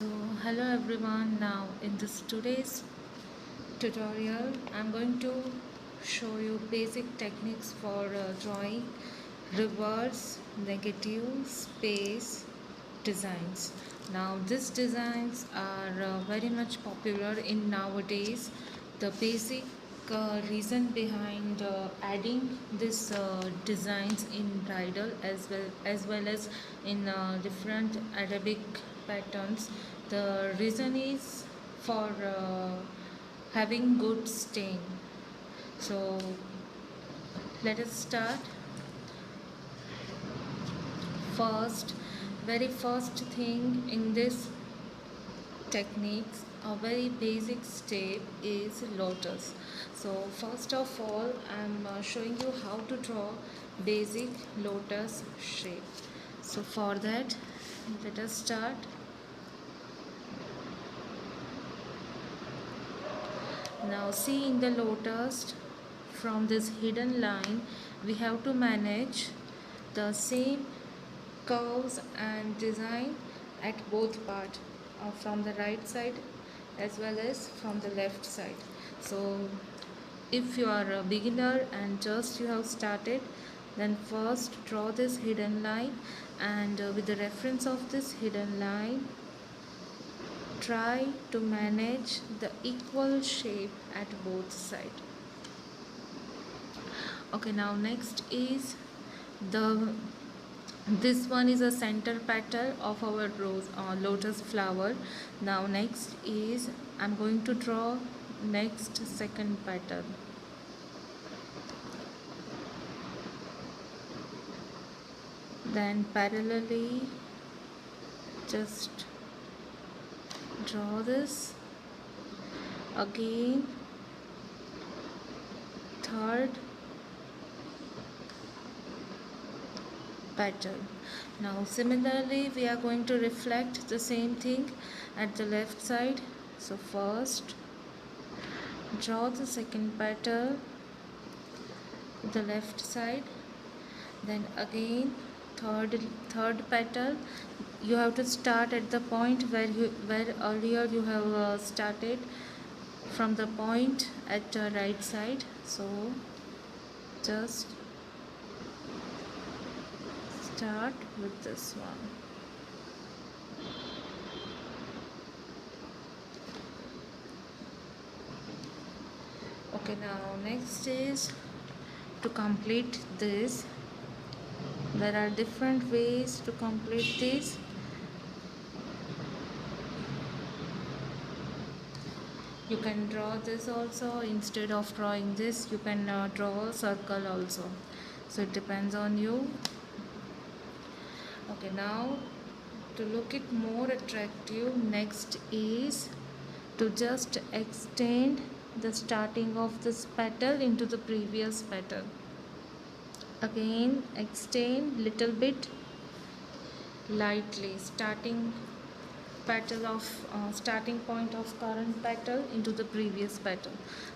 So, hello everyone. Now in this today's tutorial I'm going to show you basic techniques for drawing reverse negative space designs. Now these designs are very much popular in nowadays. The basic reason behind adding these designs in bridal as well as in different Arabic patterns, the reason is for having good stain. So let us start. First, very first thing in this techniques, a very basic step is lotus. So first of all I'm showing you how to draw basic lotus shape. So for that, let us start. Now see, in the lotus, from this hidden line we have to manage the same curves and design at both parts, from the right side as well as from the left side. So if you are a beginner and just you have started, then first draw this hidden line, and with the reference of this hidden line try to manage the equal shape at both sides. Okay, now next is the this one is a center petal of our rose lotus flower. Now next is I'm going to draw next second petal. Then parallelly just draw this again, third petal. Now similarly we are going to reflect the same thing at the left side. So first draw the second petal to the left side, then again third petal. You have to start at the point where earlier you have started, from the point at the right side. So just start with this one. Okay, now next is to complete this. There are different ways to complete this. You can draw this also. Instead of drawing this, you can draw a circle also. So it depends on you. Okay, now to look it more attractive, next is to just extend the starting of this petal into the previous petal. Again extend little bit lightly, starting petal of starting point of current petal into the previous petal.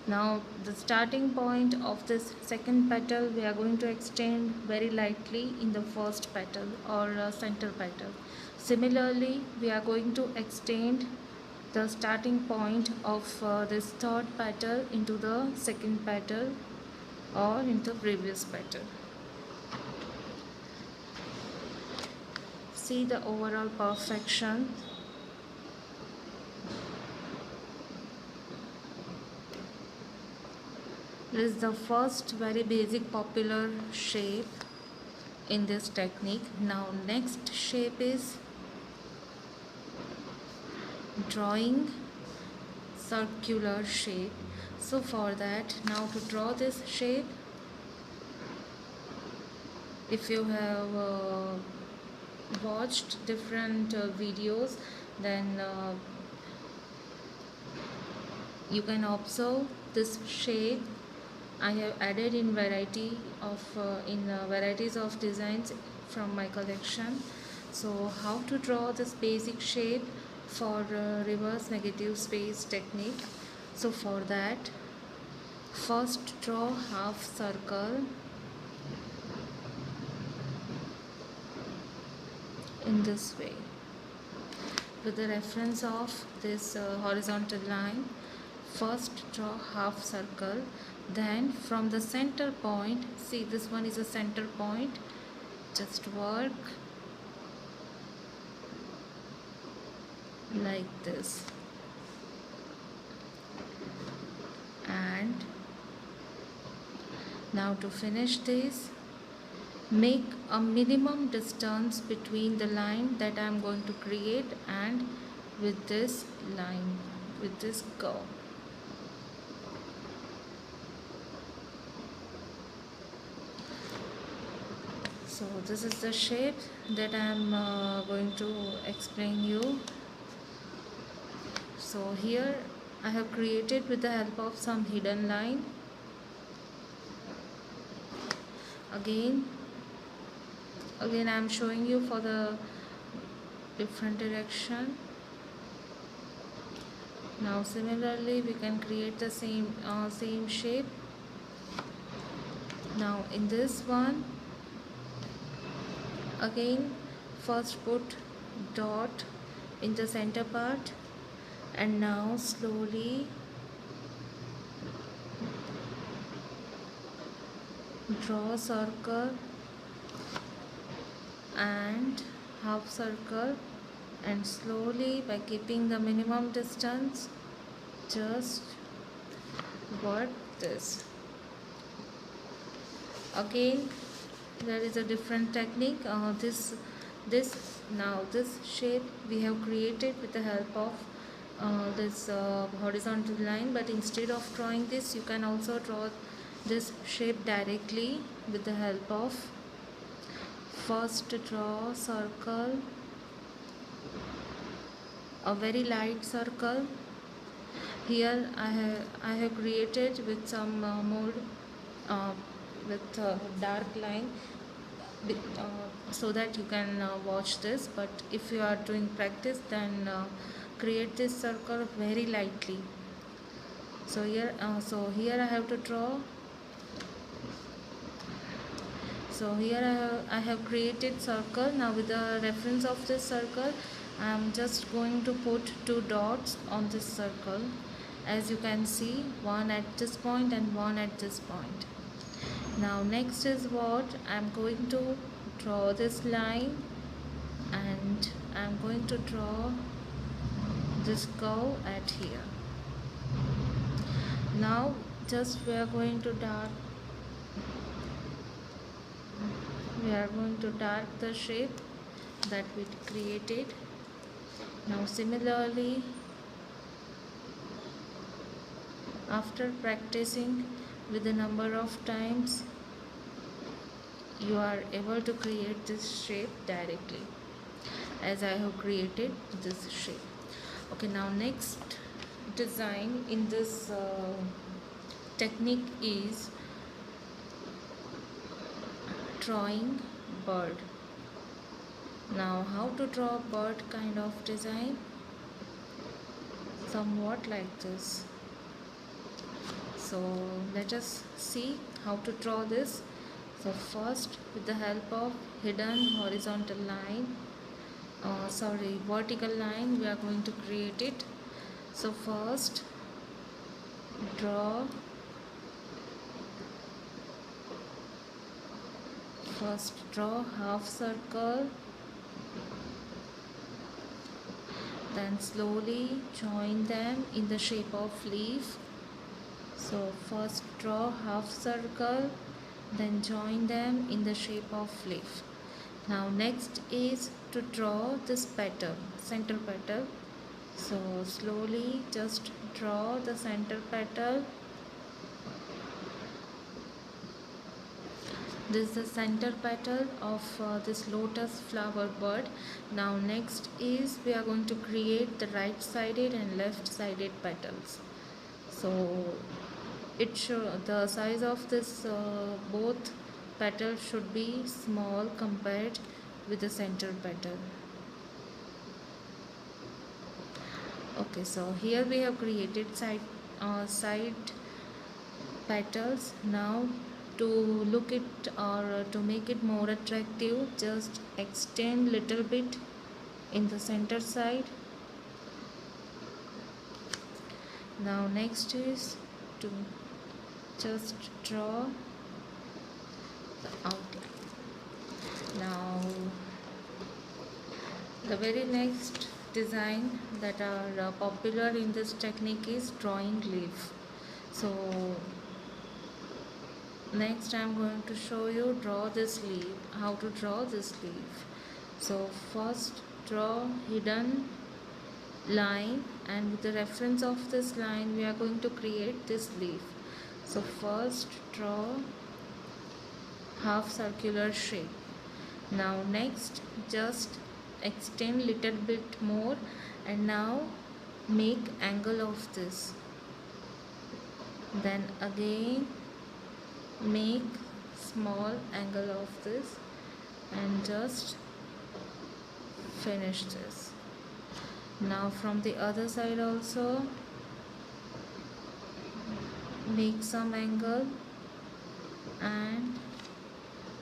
Now the starting point of this second petal we are going to extend very lightly in the first petal or center petal. Similarly we are going to extend the starting point of this third petal into the second petal or into the previous petal. See the overall perfection. This is the first very basic popular shape in this technique. Now next shape is drawing circular shape. So for that, now to draw this shape, if you have watched different videos, then you can observe this shape I have added in varieties of designs from my collection. So how to draw this basic shape for reverse negative space technique? So for that, first draw half circle in this way. with the reference of this horizontal line. First draw half circle, then from the center point, see this one is a center point, just work like this, and now to finish this, make a minimum distance between the line that I am going to create and with this line, with this curve. So this is the shape that I am going to explain you. So here I have created with the help of some hidden line. Again I am showing you for the different direction. Now similarly we can create the same shape. Now in this one, again first put dot in the center part, and now slowly draw a circle and half circle, and slowly, by keeping the minimum distance, just work this. Again there is a different technique. This shape we have created with the help of this horizontal line, but instead of drawing this, you can also draw this shape directly with the help of first draw circle, a very light circle. Here I have created with some more with dark line, so that you can watch this, but if you are doing practice, then create this circle very lightly. So here I have to draw. So here I have created circle. Now with the reference of this circle, I am just going to put two dots on this circle, as you can see, one at this point and one at this point. Now next is what I am going to draw this line, and I am going to draw this curve at here. Now just we are going to dark the shape that we created. Now similarly, after practicing with a number of times, you are able to create this shape directly, as I have created this shape. Okay, now next design in this technique is drawing bird. Now how to draw bird kind of design? Somewhat like this. So let us see how to draw this. So first, with the help of hidden horizontal line, vertical line, we are going to create it. So first draw half circle, then slowly join them in the shape of leaf. So first draw half circle, then join them in the shape of leaf. Now next is to draw this petal, center petal. So slowly just draw the center petal. This is the center petal of this lotus flower bud. Now next is we are going to create the right sided and left sided petals. So the size of this both petals should be small compared with the center petal. Okay, so here we have created side petals. Now to look it or to make it more attractive, just extend little bit in the center side Now next is to just draw the outline. Now the very next design that are popular in this technique is drawing leaf. So next I am going to show you draw this leaf, how to draw this leaf. So first draw hidden line, and with the reference of this line we are going to create this leaf. So first draw half circular shape. Now next just extend little bit more, and now make angle of this. Then again make small angle of this and just finish this. Now from the other side also make some angle and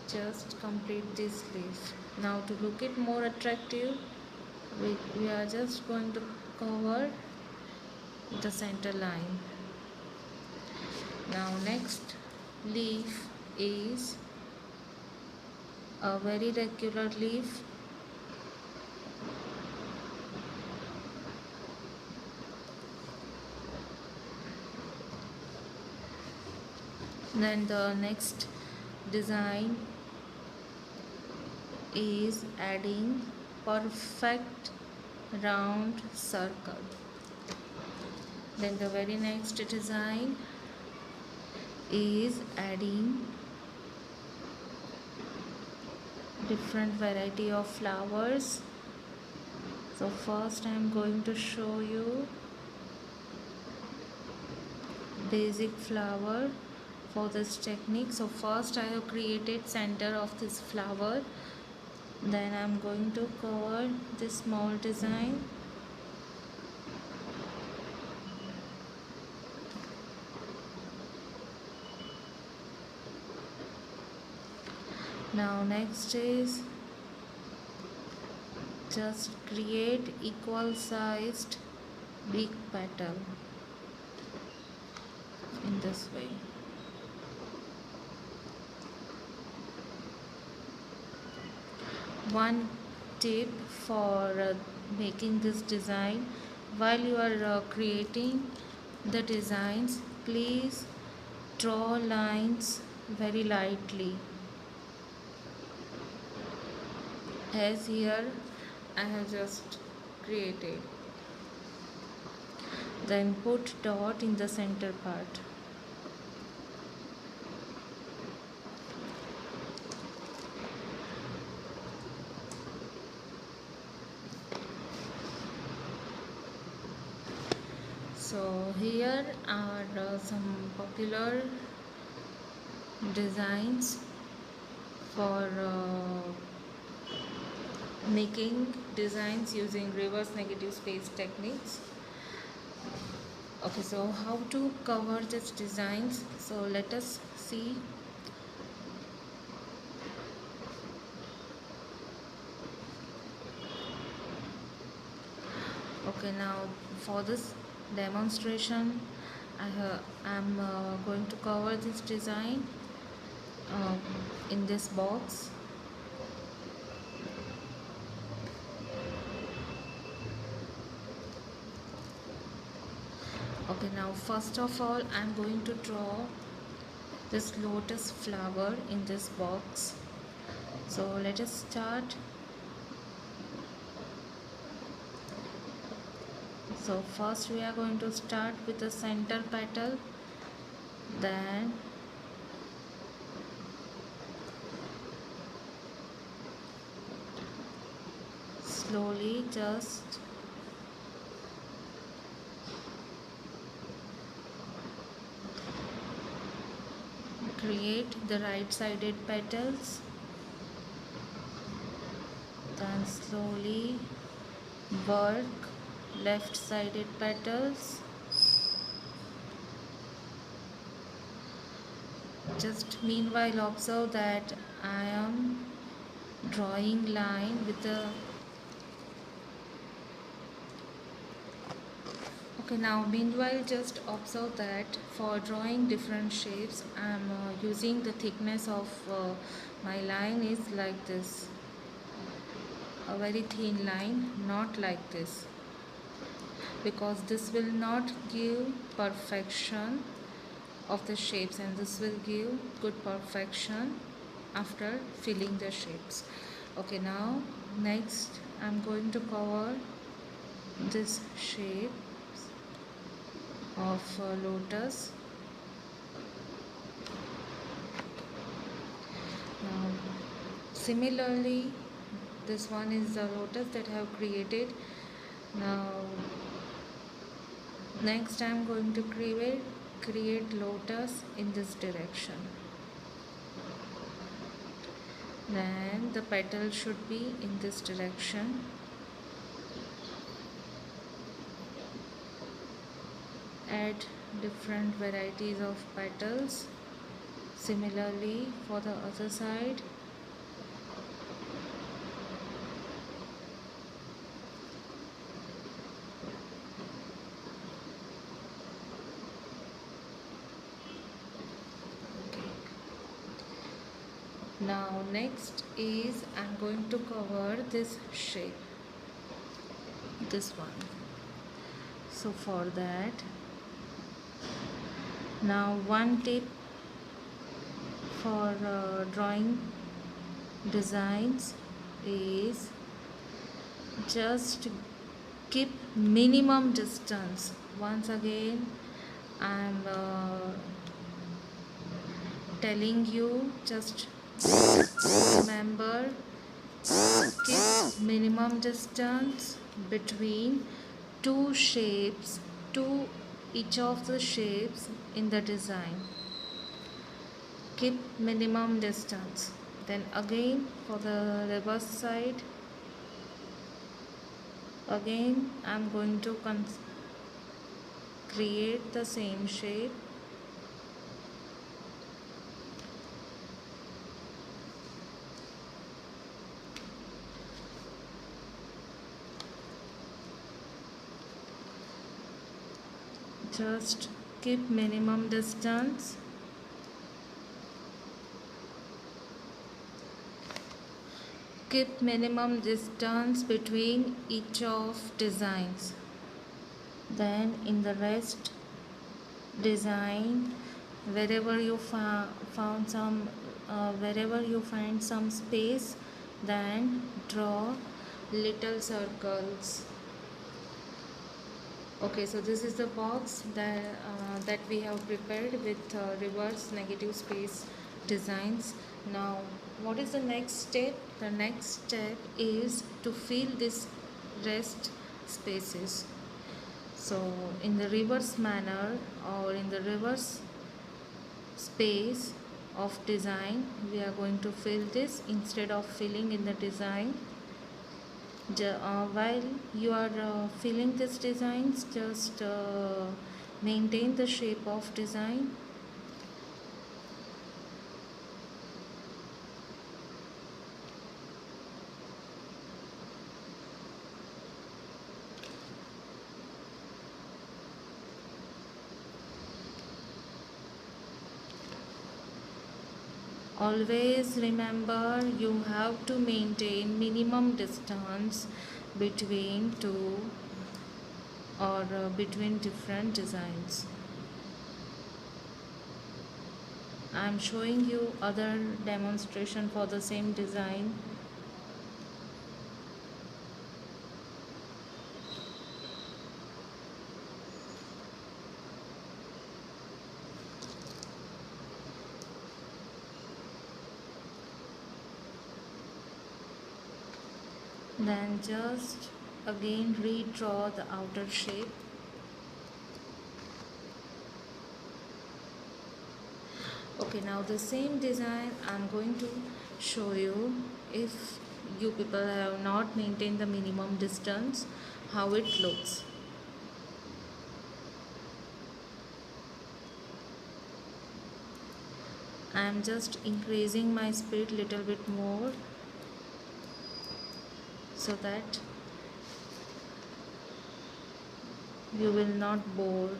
just complete this leaf. Now to look it more attractive, we are just going to cover the center line. Now next leaf is a very regular leaf. Then the next design is adding perfect round circle. Then the very next design is adding different variety of flowers. So first I am going to show you basic flower for this technique. So first I have created center of this flower, then I am going to cover this small design. Now next is just create equal sized big petal in this way. One tip for making this design: while you are creating the designs, please draw lines very lightly, as here I have just created. Then put dot in the center part. So here are some popular designs for making designs using reverse negative space techniques. Okay, so how to cover these designs? So let us see. Okay, now for this demonstration I am going to cover this design in this box. Okay, now first of all I am going to draw this lotus flower in this box. So let us start. So first we are going to start with the center petal, then slowly just create the right sided petals, then slowly work left sided petals. Just meanwhile observe that I am drawing line with the Okay, now meanwhile just observe that for drawing different shapes I'm using the thickness of my line is like this, a very thin line, not like this, because this will not give perfection of the shapes and this will give good perfection after filling the shapes. Okay, now next I'm going to cover this shape of lotus. Now similarly this one is the lotus that I have created. Now next I'm going to create lotus in this direction. Then the petal should be in this direction. Add different varieties of petals. Similarly for the other side. Now next is I'm going to cover this shape, this one. So for that, now one tip for drawing designs is just keep minimum distance. Once again I'm telling you, just remember, keep minimum distance between two shapes, to each of the shapes in the design. Keep minimum distance. Then again for the reverse side, again I'm going to create the same shape. Just keep minimum distance. Keep minimum distance between each of designs. Then in the rest design, wherever you found some wherever you find some space, then draw little circles. Okay, so this is the box that we have prepared with reverse negative space designs. Now what is the next step? The next step is to fill this rest spaces. So in the reverse manner, or in the reverse space of design, we are going to fill this instead of filling in the design. While you are filling these designs, just maintain the shape of design. Always remember, you have to maintain minimum distance between two or between different designs. I am showing you other demonstration for the same design. Then just again redraw the outer shape. Okay, now the same design I'm going to show you, if you people have not maintained the minimum distance, how it looks. I am just increasing my speed little bit more so that You will not bore.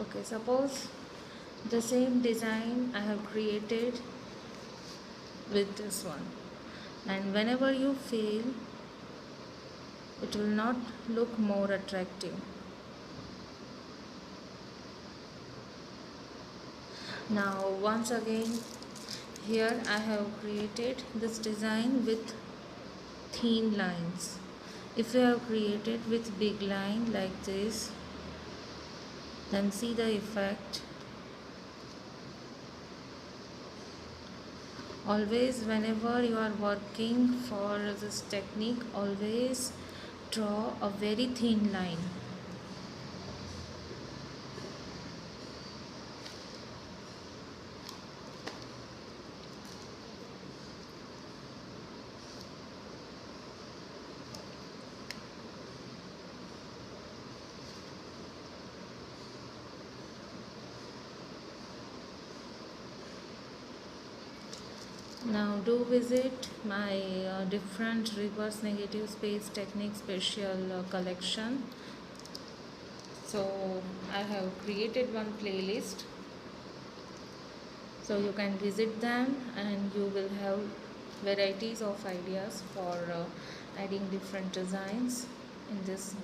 Okay, suppose the same design I have created with this one, and whenever you fail, it will not look more attractive. Now once again, here I have created this design with thin lines. If you have created with big line like this, then see the effect. Always whenever you are working for this technique, always draw a very thin line. Now do visit my different reverse negative space technique special collection. So I have created one playlist, so you can visit them and you will have varieties of ideas for adding different designs in this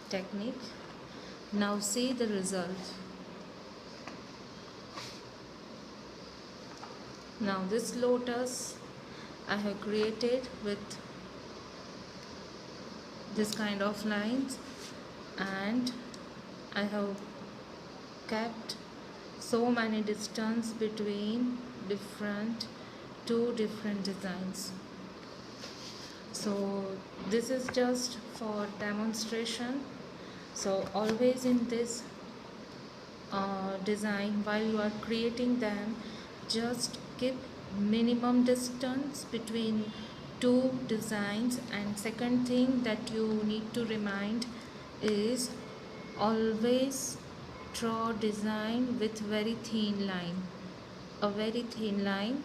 technique. Now see the result. Now this lotus I have created with this kind of lines, and I have kept so many distance between two different designs. So this is just for demonstration. So always in this design, while you are creating them, just keep minimum distance between two designs. And second thing that you need to remind is always draw design with very thin line, a very thin line.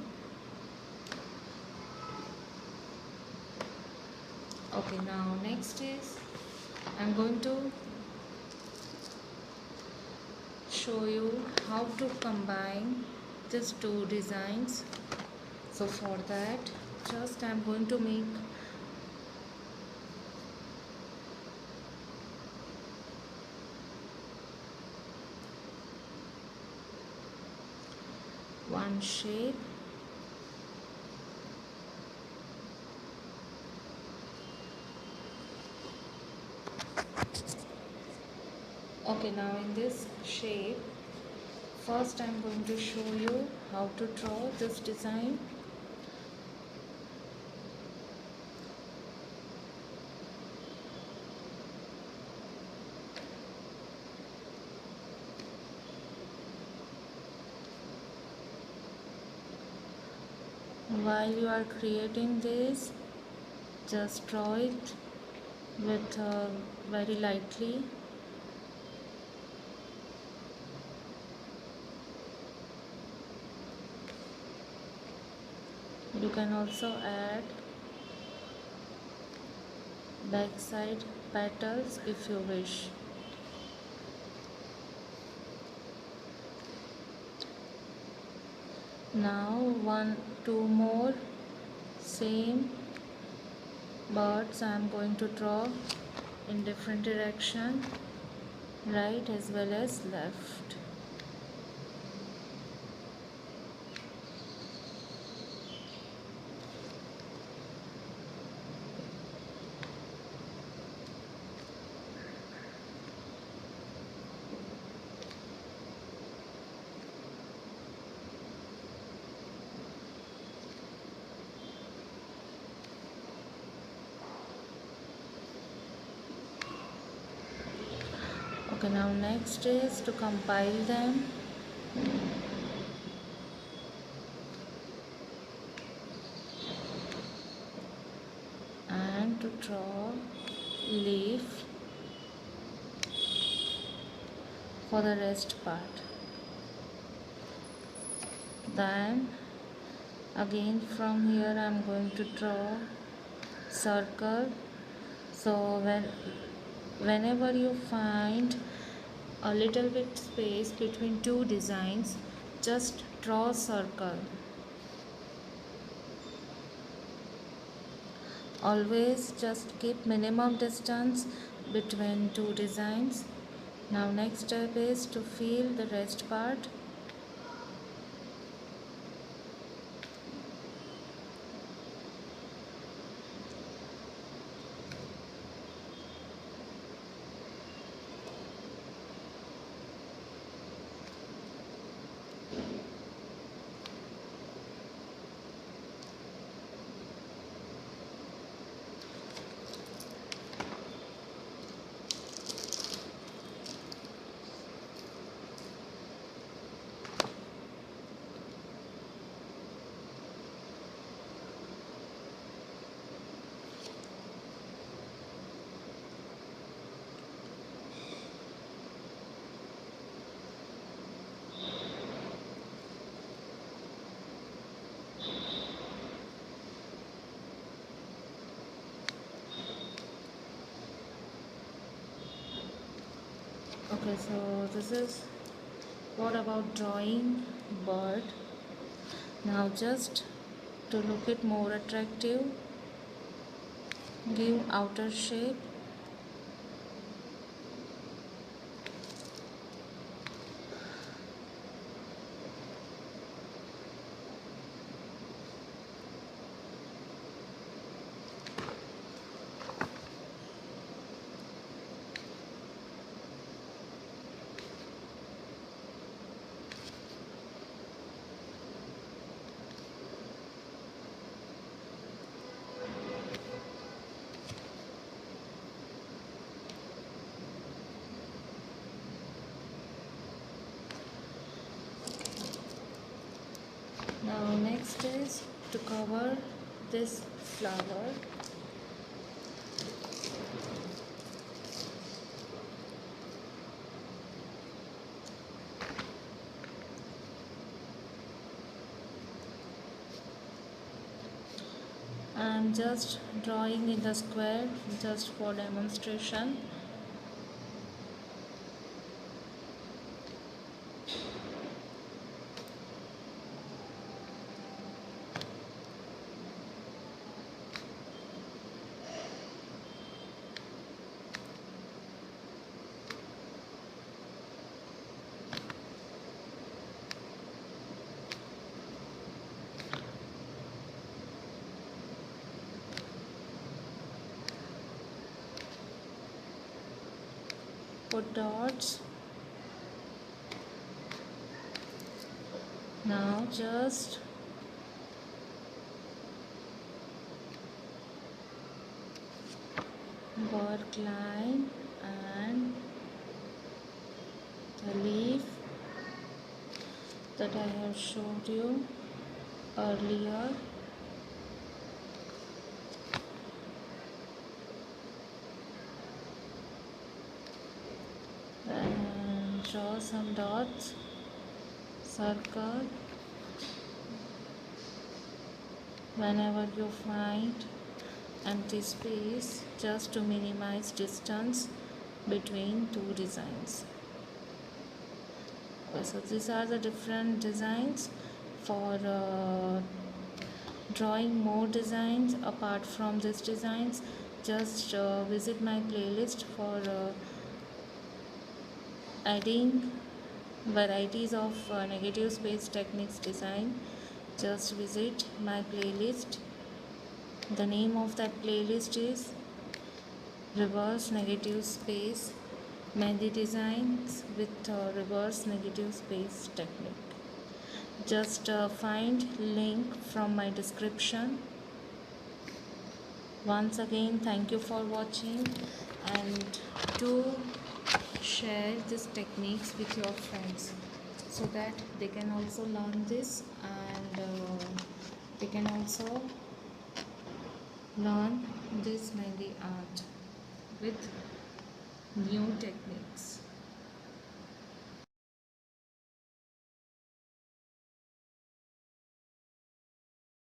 Okay, now next is I'm going to show you how to combine these two designs. So for that, just I'm going to make one shape. Okay, now in this shape, first I'm going to show you how to draw this design. While you are creating this, just draw it with very lightly. You can also add backside petals if you wish. Now two more same birds I am going to draw in different direction, right as well as left. Okay, now next is to compile them. draw leaf for the rest part. Then again from here I am going to draw circle. So whenever you find a little bit space between two designs, just draw a circle. Always just keep minimum distance between two designs. Now next step is to fill the rest part. Okay, so this is what about drawing bird. Now just to look it more attractive, give outer shape. Now next is to cover this flower. I am just drawing in the square just for demonstration. Put dots. Now just work line and the leaf that I have showed you earlier. Then draw some dots, circle. Whenever you find empty space, just to minimize distance between two designs. So these are the different designs. For drawing more designs apart from these designs, just visit my playlist for adding varieties of negative space techniques design. Just visit my playlist. The name of that playlist is Reverse Negative Space Mehndi Designs with Reverse Negative Space Technique. Just find link from my description. Once again, thank you for watching, and do share these techniques with your friends so that they can also learn this, and they can also learn this Mehndi art with new techniques.